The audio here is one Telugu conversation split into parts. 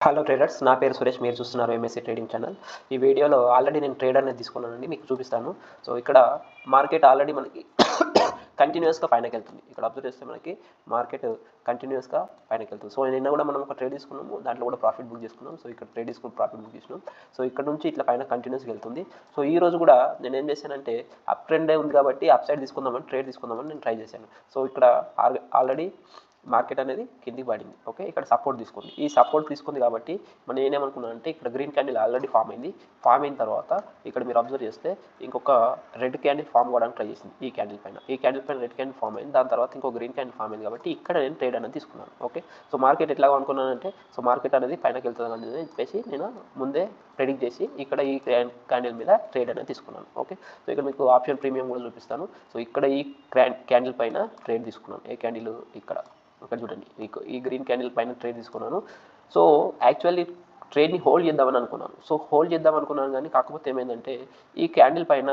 హలో ట్రేడర్స్, నా పేరు సురేష్. మీరు చూస్తున్నారు ఎంఎస్సి ట్రేడింగ్ ఛానల్. ఈ వీడియోలో ఆల్రెడీ నేను ట్రేడ్ అనేది తీసుకున్నానండి, మీకు చూపిస్తాను. సో ఇక్కడ మార్కెట్ ఆల్రెడీ మనకి కంటిన్యూస్గా పైనకి వెళ్తుంది. ఇక్కడ అబ్జర్వ్ చేస్తే మనకి మార్కెట్ కంటిన్యూస్గా పైనకి వెళ్తుంది. సో నిన్న కూడా మనం ఒక ట్రేడ్ తీసుకున్నాము, దాంట్లో కూడా ప్రాఫిట్ బుక్ చేసుకున్నాం. సో ఇక్కడ ట్రేడ్ తీసుకుని ప్రాఫిట్ బుక్ చేసినాం. సో ఇక్కడ నుంచి ఇట్లా పైన కంటిన్యూస్గా వెళ్తుంది. సో ఈ రోజు కూడా నేను ఏం చేశానంటే, అప్ ట్రెండ్ ఉంది కాబట్టి అప్ సైడ్ తీసుకుందామని ట్రేడ్ తీసుకుందామని నేను ట్రై చేశాను. సో ఇక్కడ ఆల్రెడీ మార్కెట్ అనేది కిందికి పడింది. ఓకే, ఇక్కడ సపోర్ట్ తీసుకుంది. ఈ సపోర్ట్ తీసుకుంది కాబట్టి మనం నేనేమనుకున్నాను అంటే, ఇక్కడ గ్రీన్ క్యాండిల్ ఆల్రెడీ ఫామ్ అయింది. ఫామ్ అయిన తర్వాత ఇక్కడ మీరు అబ్జర్వ్ చేస్తే ఇంకొక రెడ్ క్యాండిల్ ఫామ్ అవ్వడానికి ట్రై చేసింది. ఈ క్యాండిల్ పైన రెడ్ క్యాండిల్ ఫామ్ అయింది. దాని తర్వాత ఇంకో గ్రీన్ క్యాండిల్ ఫామ్ అయింది కాబట్టి ఇక్కడ నేను ట్రేడ్ అనేది తీసుకున్నాను. ఓకే, సో మార్కెట్ ఎట్లా అనుకున్నానంటే, సో మార్కెట్ అనేది పైనకి వెళ్తుంది అని చెప్పేసి నేను ముందే ప్రెడిక్ట్ చేసి ఇక్కడ ఈ క్యాండిల్ మీద ట్రేడ్ అనేది తీసుకున్నాను. ఓకే, సో ఇక్కడ మీకు ఆప్షన్ ప్రీమియం కూడా చూపిస్తాను. సో ఇక్కడ ఈ క్యాండిల్ పైన ట్రేడ్ తీసుకున్నాను. ఏ క్యాండిల్ ఇక్కడ చూడండి, ఈ గ్రీన్ క్యాండిల్ పైన ట్రేడ్ తీసుకున్నాను. సో యాక్చువల్లీ ట్రేడ్ని హోల్డ్ చేద్దామని అనుకున్నాను. సో హోల్డ్ చేద్దాం అనుకున్నాను కానీ కాకపోతే ఏమైందంటే, ఈ క్యాండిల్ పైన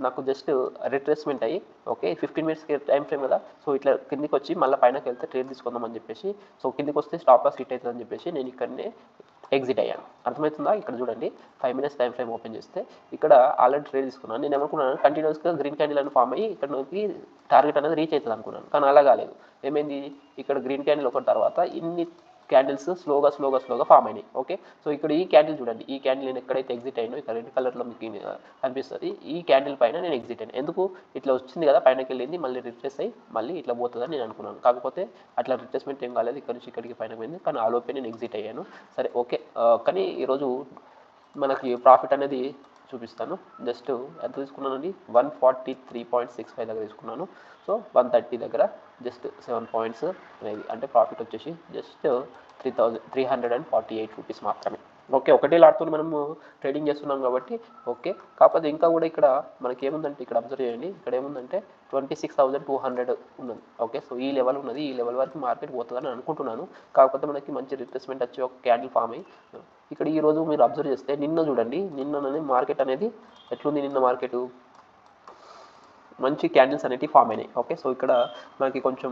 నాకు జస్ట్ రిట్రేస్మెంట్ అయ్యి, ఓకే 15 మినిట్స్ టైం ఫ్రేమ్ కదా, సో ఇట్లా కిందికి వచ్చి మళ్ళీ పైనకి వెళ్తే ట్రేడ్ తీసుకుందామని చెప్పేసి, సో కిందికి వస్తే స్టాప్ లాస్ హిట్ అవుతుందని చెప్పేసి నేను ఇక్కడనే ఎగ్జిట్ అయ్యాను. అర్థమవుతుందా? ఇక్కడ చూడండి, 5 మినిట్స్ టైం ఫ్రేమ్ ఓపెన్ చేస్తే ఇక్కడ ఆల్రెడీ ట్రేడ్ తీసుకున్నాను. నేను ఏమనుకున్నాను, కంటిన్యూస్గా గ్రీన్ క్యాండిల్ అని ఫామ్ అయ్యి ఇక్కడ నుంచి టార్గెట్ అనేది రీచ్ అవుతుంది అనుకున్నాను. కానీ అలా కాలేదు. ఏమైంది, ఇక్కడ గ్రీన్ క్యాండిల్ ఒకటి తర్వాత ఇన్ని క్యాండిల్స్ స్లోగా ఫామ్ అయినాయి. ఓకే, సో ఇక్కడ ఈ క్యాండిల్ చూడండి, ఈ క్యాండిల్ నేను ఎక్కడైతే ఎగ్జిట్ అయినో ఇక్కడ రెడ్ కలర్లో మీకు కనిపిస్తుంది. ఈ క్యాండిల్ పైన నేను ఎగ్జిట్ అయ్యాను. ఎందుకు, ఇట్లా వచ్చింది కదా, పైనకి వెళ్ళింది, మళ్ళీ రిట్రేస్ అయ్యి మళ్ళీ ఇట్లా పోతుందని నేను అనుకున్నాను. కాకపోతే అట్లా రిట్రేస్మెంట్ ఏం కాలేదు, ఇక్కడ నుంచి ఇక్కడికి పైన పోయింది. కానీ ఆలోపే నేను ఎగ్జిట్ అయ్యాను. సరే, ఓకే. కానీ ఈరోజు మనకి ప్రాఫిట్ అనేది చూపిస్తాను. జస్ట్ ఎంత తీసుకున్నానండి, 143.65 దగ్గర తీసుకున్నాను. సో 130 దగ్గర జస్ట్ 7 పాయింట్స్ అనేది, అంటే ప్రాఫిట్ వచ్చేసి జస్ట్ 348 రూపీస్ మాత్రమే. ఓకే, ఒకటే లాట్తో మనము ట్రేడింగ్ చేస్తున్నాం కాబట్టి ఓకే. కాకపోతే ఇంకా కూడా ఇక్కడ మనకి ఏముందంటే, ఇక్కడ అబ్జర్వ్ చేయండి, ఇక్కడ ఏముందంటే 26,200 ఉన్నది. ఓకే, సో ఈ లెవెల్ ఉన్నది. ఈ లెవెల్ వరకు మార్కెట్ పోతుందని అనుకుంటున్నాను. కాకపోతే మనకి మంచి రిట్రేస్మెంట్ వచ్చి ఒక క్యాండిల్ ఫామ్ అయ్యి ఇక్కడ ఈరోజు మీరు అబ్జర్వ్ చేస్తే, నిన్న చూడండి, నిన్న మార్కెట్ అనేది ఎట్లుంది, నిన్న మార్కెట్ మంచి క్యాండిల్స్ అనేటివి ఫామ్ అయినాయి. ఓకే, సో ఇక్కడ మనకి కొంచెం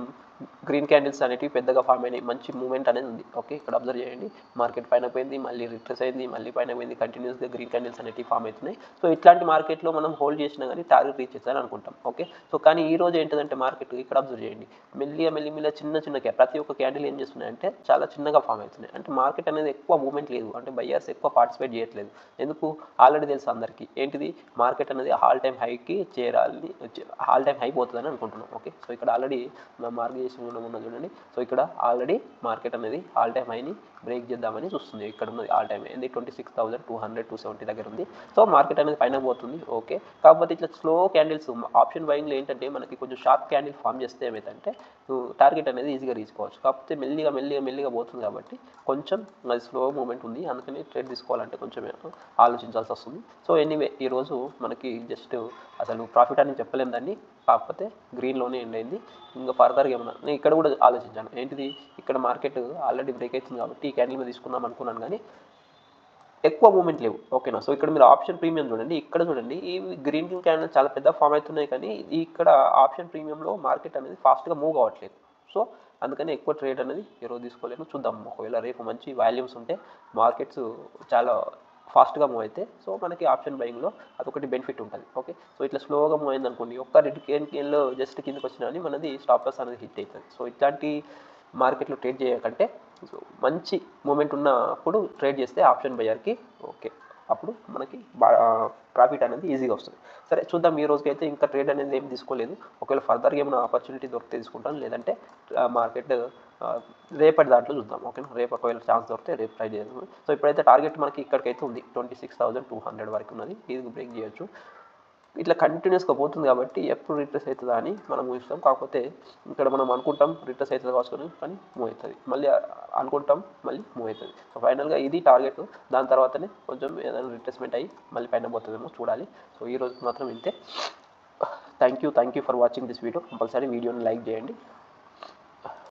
గ్రీన్ క్యాండిల్స్ అనేటివి పెద్దగా ఫామ్ అయినాయి, మంచి మూమెంట్ అనేది ఉంది. ఓకే, ఇక్కడ అబ్జర్వ్ చేయండి, మార్కెట్ పైన పోయింది, మళ్ళీ రిట్రెస్ అయింది, మళ్ళీ పైన పోయింది, కంటిన్యూస్గా గ్రీన్ క్యాండిల్స్ అనేటివి ఫామ్ అవుతున్నాయి. సో ఇట్లాంటి మార్కెట్లో మనం హోల్డ్ చేసినా కానీ టార్గెట్ రీచ్ చేస్తారని అనుకుంటాం. ఓకే, సో కానీ ఈ రోజు ఏంటంటే మార్కెట్ ఇక్కడ అబ్జర్వ్ చేయండి, మెల్లిగా చిన్న ప్రతి ఒక్క క్యాండిల్ ఏం చేస్తున్నాయంటే చాలా చిన్నగా ఫామ్ అవుతున్నాయి. అంటే మార్కెట్ అనేది ఎక్కువ మూమెంట్ లేదు, అంటే బయ్యర్స్ ఎక్కువ పార్టిసిపేట్ చేయట్లేదు. ఎందుకు, ఆల్రెడీ తెలుసు అందరికీ ఏంటిది, మార్కెట్ అనేది ఆల్ టైమ్ హైకి చేరాలి, ఆల్ టైమ్ హై పోతుందని అనుకుంటున్నాం. ఓకే, సో ఇక్కడ ఆల్రెడీ మార్క్ చేసి ఉన్న చూడండి. సో ఇక్కడ ఆల్రెడీ మార్కెట్ అనేది ఆల్ టైమ్ హైని బ్రేక్ చేద్దామని చూస్తుంది. ఇక్కడ ఉన్నది ఆల్ టైమ్ ఏంది, 26,200-270 దగ్గర ఉంది. సో మార్కెట్ అనేది పైన పోతుంది. ఓకే, కాకపోతే ఇట్లా స్లో క్యాండిల్స్ ఆప్షన్ బయింగ్లో ఏంటంటే, మనకి కొంచెం షార్ప్ క్యాండిల్ ఫామ్ చేస్తే ఏమైందంటే టార్గెట్ అనేది ఈజీగా రీచ్ కావచ్చు. కాకపోతే మెల్లిగా పోతుంది కాబట్టి కొంచెం అది స్లో మూమెంట్ ఉంది. అందుకని ట్రేడ్ తీసుకోవాలంటే కొంచెం ఆలోచించాల్సి వస్తుంది. సో ఎనీవే, ఈరోజు మనకి జస్ట్ అసలు ప్రాఫిట్ అని చెప్పలేము దాన్ని, కాకపోతే గ్రీన్లోనే ఎండ్ అయింది. ఇంకా ఫర్దర్గా ఏమన్నా నేను ఇక్కడ కూడా ఆలోచించాను, ఏంటిది, ఇక్కడ మార్కెట్ ఆల్రెడీ బ్రేక్ అవుతుంది కాబట్టి ఈ క్యాండిల్ మీద తీసుకుందాం అనుకున్నాను, కానీ ఎక్కువ మూమెంట్ లేవు. ఓకేనా, సో ఇక్కడ మీరు ఆప్షన్ ప్రీమియం చూడండి, ఇక్కడ చూడండి, ఈ గ్రీన్ క్యాండిల్ చాలా పెద్ద ఫామ్ అవుతున్నాయి, కానీ ఇక్కడ ఆప్షన్ ప్రీమియంలో మార్కెట్ అనేది ఫాస్ట్గా మూవ్ అవ్వట్లేదు. సో అందుకని ఎక్కువ ట్రేడ్ అనేది ఈరోజు తీసుకోలేను. చూద్దాం, ఒకవేళ రేపు మంచి వాల్యూమ్స్ ఉంటే మార్కెట్స్ చాలా ఫాస్ట్గా మూవ్ అయితే, సో మనకి ఆప్షన్ బయింగ్లో అదొకటి బెనిఫిట్ ఉంటుంది. ఓకే, సో ఇట్లా స్లోగా మూవ్ అయింది అనుకోండి, ఒక్క రెడ్ క్యాండిల్లో జస్ట్ కిందకి వచ్చినా అని మనది స్టాప్ లాస్ అనేది హిట్ అవుతుంది. సో ఇట్లాంటి మార్కెట్లో ట్రేడ్ చేయకంటే, సో మంచి మూమెంట్ ఉన్నప్పుడు ట్రేడ్ చేస్తే ఆప్షన్ బయర్కి ఓకే, అప్పుడు మనకి ప్రాఫిట్ అనేది ఈజీగా వస్తుంది. సరే, చూద్దాం. ఈ రోజుకి అయితే ఇంకా ట్రేడ్ అనేది ఏం తీసుకోలేదు. ఒకవేళ ఫర్దర్గా ఏమైనా ఆపర్చునిటీ దొరికితే తీసుకుంటాను, లేదంటే మార్కెట్ రేపటి దాంట్లో చూద్దాం. ఓకేనా, రేపు ఒకవేళ ఛాన్స్ దొరికితే రేపు ట్రై చేయాలి. సో ఇప్పుడైతే టార్గెట్ మనకి ఇక్కడికైతే ఉంది, 26,200 వరకు ఉన్నది. ఇది బ్రేక్ చేయొచ్చు. ఇట్లా కంటిన్యూస్గా పోతుంది కాబట్టి ఎప్పుడు రిట్రెస్ అవుతుందా అని మనం ఊహిస్తాం. కాకపోతే ఇక్కడ మనం అనుకుంటాం రిట్రెస్ అవుతుంది కావచ్చు, కానీ మూవ్ అవుతుంది, మళ్ళీ అనుకుంటాం, మళ్ళీ మూవ్ అవుతుంది. సో ఫైనల్గా ఇది టార్గెట్. దాని తర్వాతనే కొంచెం ఏదైనా రిట్రెస్మెంట్ అయ్యి మళ్ళీ పైన పోతుందేమో చూడాలి. సో ఈ రోజు మాత్రం ఇంతే. Thank you for watching this video. Compulsory వీడియోని లైక్ చేయండి.